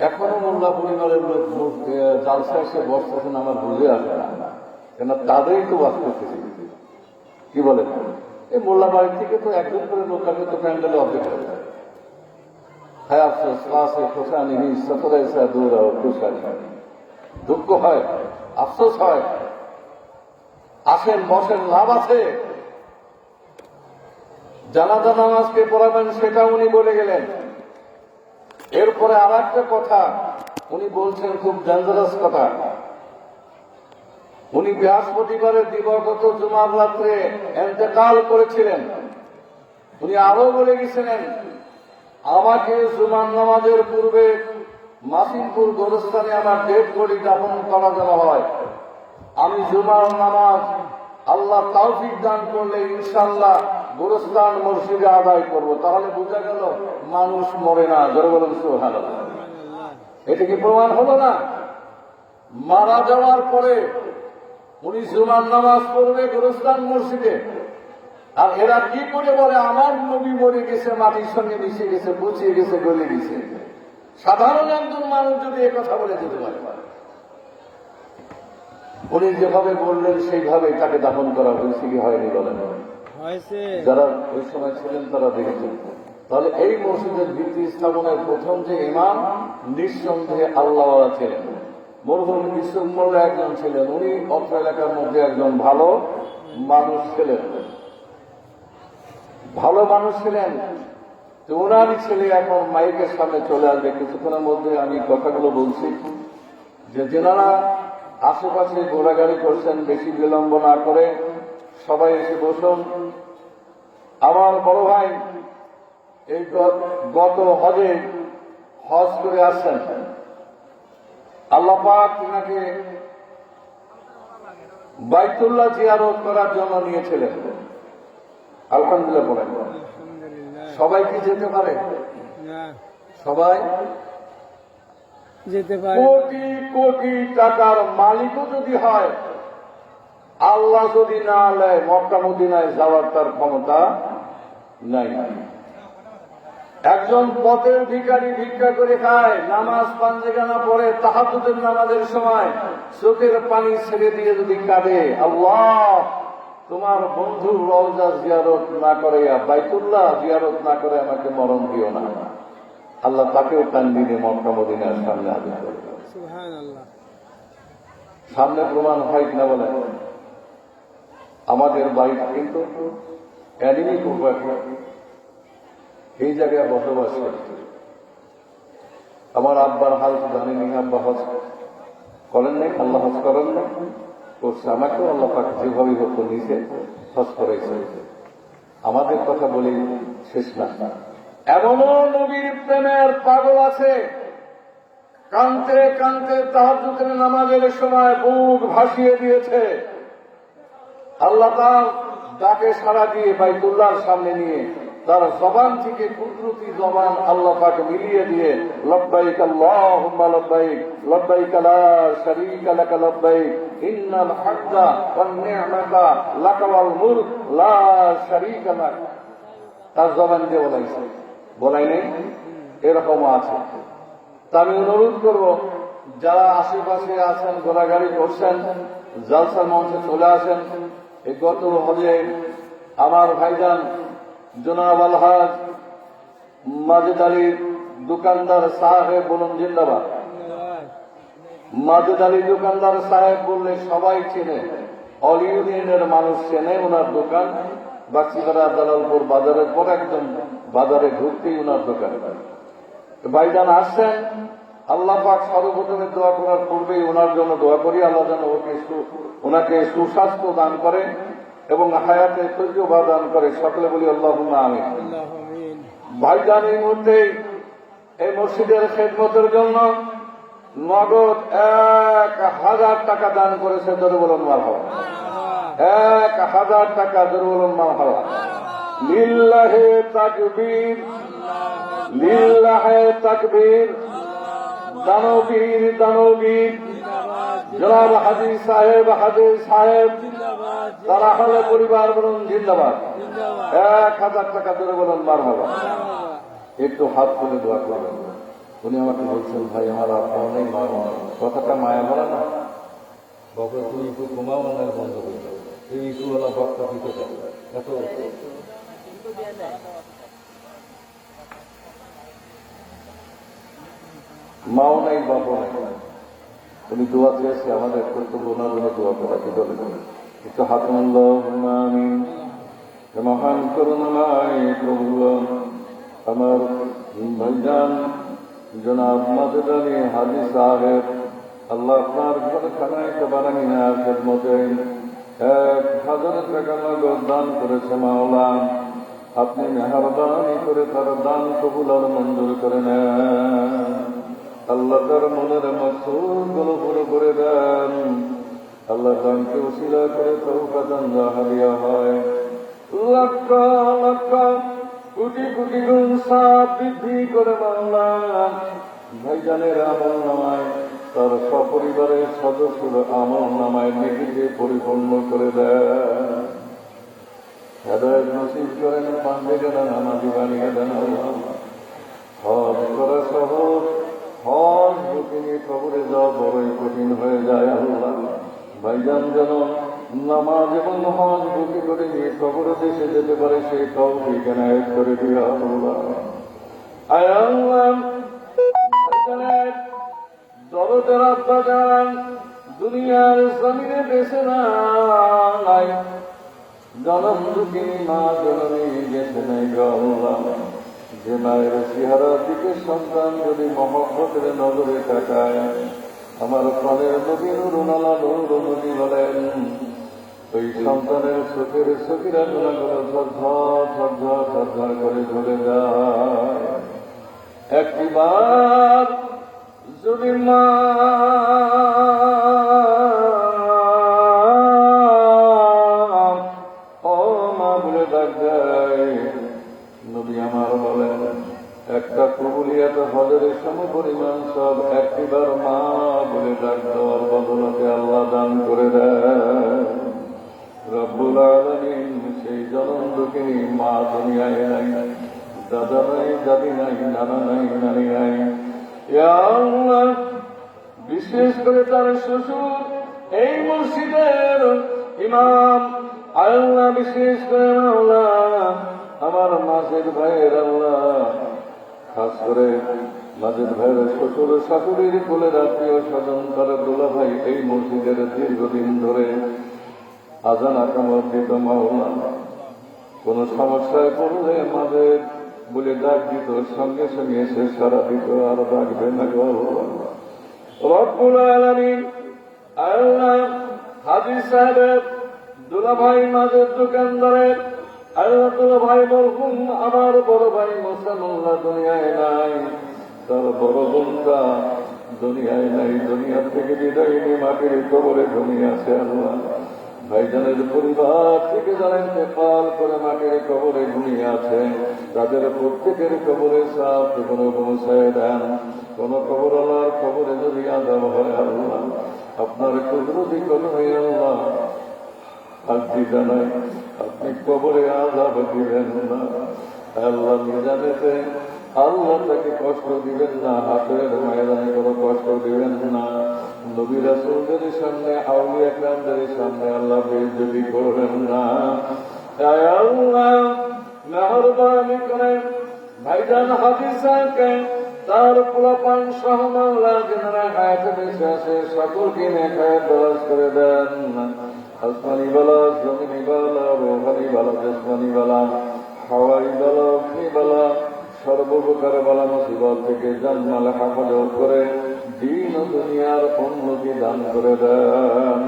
এখনো মোল্লা পরিবারের লোক জালসা এসে বসতেছেন, আমার বুঝে আসে না, কেন তাদেরই তো বাস করতেছি। কি বলেন, এই মোল্লা বাড়ির থেকে তো একজন করে লোক আগে তো প্যান্ডেলে অপেক্ষা করে। হ্যাঁ, আফসোস আছে খোসানি সফরে দূর খুশানি, দুঃখ হয়, আফসোস হয়। আসেন বসেন, লাভ আছে। জানাজা নামাজকে পড়াবেন সেটা উনি বলে গেলেন। এরপরে আর একটা কথা উনি বলছেন, খুব ডেঞ্জারাস কথা। উনি বৃহস্পতিবারের দিবগত জুমার রাত্রে ইন্তেকাল করেছিলেন। উনি আরো বলে গেছিলেন, আমাকে জুমার নামাজের পূর্বে মাসিমপুর গোরস্থানে আমার ডেড বডি দাফন করা দেওয়া হয়। আমি জুমার নামাজ আল্লাহ তৌফিক দান করলে ইনশাআল্লাহ গোরস্থান মসজিদে আদায় করব। তাহলে বোঝা গেল মানুষ মরে না। জোরে বলুন সুবহানাল্লাহ। এটা কি প্রমাণ হলো না? মারা যাওয়ার পরে উনি জুমার নামাজ পড়বে গোরস্থান মসজিদে, আর এরা কি করে বলে আমার নবী মরে গেছে, মাটির সঙ্গে মিশে গেছে, পচিয়ে গেছে, গলে গেছে। সাধারণ একজন মানুষ যদি এ কথা বলে যেতে পারে, উনি যেভাবে বললেন সেইভাবে তাকে দাফন করা হয়েছে কি হয়নি বলেন? যারা ওই সময় ছিলেন তারা দেখেছেন। তাহলে এই মসজিদের ভিত্তি স্থাপনের প্রথম যে ইমাম, নিঃসন্দেহে আল্লাহ ছিলেন। মরহুম ইসুফ মোল্লা একজন ছিলেন, উনি অত্র এলাকার মধ্যে একজন ভালো মানুষ ছিলেন, ভালো মানুষ ছিলেন। তো ওনারই ছেলে এখন মাইকের সামনে চলে আসবে কিছুক্ষণের মধ্যে। আমি কথাগুলো বলছি যে যেনারা আশেপাশে ঘোরাঘুরি করছেন, বেশি বিলম্ব না করে সবাই এসে বসুন। আমার বড় ভাই এই গত হজে হজ করে আসছেন, আল্লাহ পাক তিনাকে বাইতুল্লাহ জিয়ারত করার জন্য নিয়েছিলেন। আলহামদুলিল্লাহ পড়েন। সবাই কি যেতে পারে? সবাই যেতে পারে। কোটি কোটি টাকার মালিকও যদি হয়, আল্লাহ যদি না নেয়, মক্কা মদিনায় যাওয়ার তার ক্ষমতা নাই। একজন পথের ভিখারি ভিক্ষা করে খায়, নামাজ পাঞ্জেগানা পড়ে, তাহাজ্জুদের নামাজের সময় চোখের পানি ছেড়ে দিয়ে যদি কাঁদে, আল্লাহ তোমার বন্ধুর রওজা জিয়ারত না করে, বাইতুল্লাহ জিয়ারত না করে আমাকে মরণ দিও না, আল্লাহ তাকেও টান দিনে মক্কা মদিনার সামনে হাজির করে। সামনে প্রমাণ হয় কিনা বলে? আমাদের বাড়িটা কিন্তু অ্যানিমি পূর্ব এই জায়গায় বসবাস করছে। আমার আব্বার হাল জানেনি, আব্বা হজ করেন নাই, আল্লাহ হজ করেন না, করছে। আমাকেও আল্লাহ পাক যেভাবে হোক নিচে হজ করেছে। আমাদের কথা বলি শেষ না। এমনও নবীর প্রেমের পাগল আছে, কানতে কানতে তাহাজ্জুদের নামাজের সময় বুক ভাসিয়ে দিয়েছে। আল্লাহ তার ডাকে সাড়া দিয়ে বাইতুল্লাহর সামনে নিয়ে তার জবান থেকে কুদরতি জবান আল্লাহ পাকে মিলিয়ে দিয়ে লব্বাইক আল্লাহুম্মা লব্বাইক লব্বাইক লা শারীকা লাকা লব্বাইক ইন্নাল হামদা ওয়ান নি'মাতা লাকা ওয়াল মুলক লা শারীকা লাক, তার জবান দিয়ে বলাইছে। বলাই নেই? এরকমও আছে। তা আমি অনুরোধ করব, যারা আশেপাশে আছেন, ঘোরাঘুরি করছেন, জালসার মঞ্চে চলে আসেন। এই গত হজে আমার ভাইজান জনাব আলহাজ মাজেদ আলীর দোকানদার সাহেব বলুন জিন্দাবাদ। মাজেদ আলী দোকানদার সাহেব বললে সবাই চেনে, অল ইউনিয়নের মানুষ চেনে ওনার দোকান। বাক্সিপাড়া দালালপুর বাজারের পর একদম বাজারে ঢুকতেই ওনার দোকান। ভাইজান আসছেন, আল্লাহ পাক সর্বপ্রথমে দোয়া করার পূর্বেই ওনার জন্য দোয়া করি, আল্লাহ যেন ওনাকে সুস্বাস্থ্য দান করে এবং হায়াতে তৈবা দান করে। সকলে বলি আল্লাহুম্মা আমিন। ভাইজান এই মুহূর্তে এই মসজিদের খেদমতের জন্য নগদ 1000 টাকা দান করেছে। ধরে বলুন মারহাবা। 1000 টাকা, ধরে বলুন মারহাবা। লিল্লাহে তাকবীর, লিল্লাহে তাকবীর। দানবীর দানবীর জনাব হাজী সাহেব, হাজী সাহেব, তারা হলে পরিবার বলুন জিন্দাবাদ। 1000 টাকা, ধরে বলুন মারহাবা। একটু হাত তুলে দোয়া করবেন। উনি আমাকে বলছেন, ভাই আমার আব্বাও নেই, মাও নেই। কথাটা মায়া ভরা না? বাবা তুই একটু ঘুমাও না, বন্ধ করে দাও। এই ইস্যুওয়ালা বক্তা দিতে চাই এত মাও নাই, বাবা নাই। উনি দোয়া চেয়েছে, আমাদের কর্তব্য না জন্য দোয়া করা কি বলে একটু আমি মহান করুণাময় প্রভু আমার ভাইজান জনাব মাসুদ আলী হাজী সাহেব, আল্লাহ আপনার ঘরখানায় বারাঙ্গিনার খেদমতে 1000 টাকা নগদ দান করেছে মাওলা। আপনি মেহরবানি করে তার দান কবুল আর মঞ্জুর করে নেন। আল্লাহ তার মনের মকসুদগুলো পুরো করে দেন। আল্লাহ দানকে উসিলা করে তৌফাতান জাহারিয়া হয়। লক্ষ লক্ষ কোটি কোটি গুণ সাপ বৃদ্ধি করে মাওলা ভাইজানের আমল নামায়, তার সপরিবারের সদস্যর আমল নামায় নেকিতে পরিপূর্ণ করে দেন। হেদায়েত নসিব করেন, পান্ডেরা নামাজি বানিয়ে দেন। হজ করা সহজ, হজ বুকিনি কবরে যাওয়া বড়ই কঠিন হয়ে যায়। আল্লাহ ভাইজান যেন নামাজ এবং হজ বুকি করে নিয়ে কবরে দেশে যেতে পারে, সেই তৌফিক এনায়েত করে দিয়ে আল্লাহ। আয় আল্লাহ ভাইজানের দরদের আব্বা যান দুনিয়ার জমিনে বেঁচে নাই, জনম দুঃখিনী মা জননী গেছে নাই গো আল্লাহ। যে মায়ের চেহারার দিকে সন্তান যদি মহব্বতের নজরে তাকায়, আমার প্রাণের নবী নুরুনালা নূর নবী বলেন, ওই সন্তানের চোখের চোখেরা গুণাগুলো ঝরঝর ঝরঝর ঝরঝর করে ঝরে যায়। একটিবার যদি মা ও মা বলে ডাক দেয়, নবী আমার বলেন একটা কবুলিয়াত হজরের সমপরিমাণ সব একটিবার মা বলে ডাক দেওয়ার বদলতে আল্লাহ দান করে দেয়। রব্বুল আলামিন সেই জনম দুঃখিনী মা দুনিয়ায় নাই, দাদা নাই, দাদি নাই, নানা নাই, নানি নাই। ইয়া আল্লাহ বিশেষ করে তার শ্বশুর এই মসজিদের ইমাম, আল্লাহ বিশেষ করে আল্লাহ আমার মাসের ভাইয়ের আল্লাহ, খাস করে মাঝের ভাইয়ের শ্বশুর শাশুড়ির কোলের আত্মীয় স্বজন তার দোলা ভাই এই মসজিদের দীর্ঘদিন ধরে আজান আকামত দিত মাওলা। কোন সমস্যায় পড়লে মাঝের বলে ডাক দিত, সঙ্গে সঙ্গে এসে সারা দিত, আর ডাকবে না গো রব্বুল আলামিন। আল্লাহ হাজী সাহেব দোলা ভাই মাঝের দোকানদারের আল্লাহ তোলা ভাই মরহুম আমার বড় ভাই মোসানুল্লাহ দুনিয়ায় নাই, তার বড় বোনটা দুনিয়ায় নাই, দুনিয়ার থেকে বিদায় নিয়ে মাটির কবরে জমিয়ে আছে। আল্লাহ ভাইজানের পরিবার থেকে যারা ইন্তেকাল করে মাটির কবরে ঘুমিয়ে আছে, তাদের প্রত্যেকের কবরে সাপ কোনো পৌঁছায় দেন। কোন কবর আল্লাহর কবরে যদি আযাব হয় আল্লাহ আপনার কুদরতি কলমে আল্লাহ আজকে জানাই আপনি কবরে আযাব দিবেন না। আল্লাহ মিজানেতে আল্লাহ তাকে কষ্ট দিবেন না, হাতের ময়দানে কোনো কষ্ট দিবেন না। নবী রাসূলদের সামনে, আউলিয়া কেরামদের সামনে আল্লাহ বেইজ্জতি করবেন না। তাই আল্লাহ মেহরবানি করে ভাইজান হাজী সাহেবকে তার পোলাপান সহ মাওলা যারা হায়াতে বেঁচে আছে সকলকে নেকায়াত দরাজ করে দেন। আসমানি বালা, জমিনি বালা, রোহানি বালা, জসমানি বালা, হাওয়াই বালা, অগ্নি বালা, সর্বপ্রকার বালা মুসিবত থেকে জানমাল হেফাজত করে দিন ও দুনিয়ার উন্নতি দান করে দেন।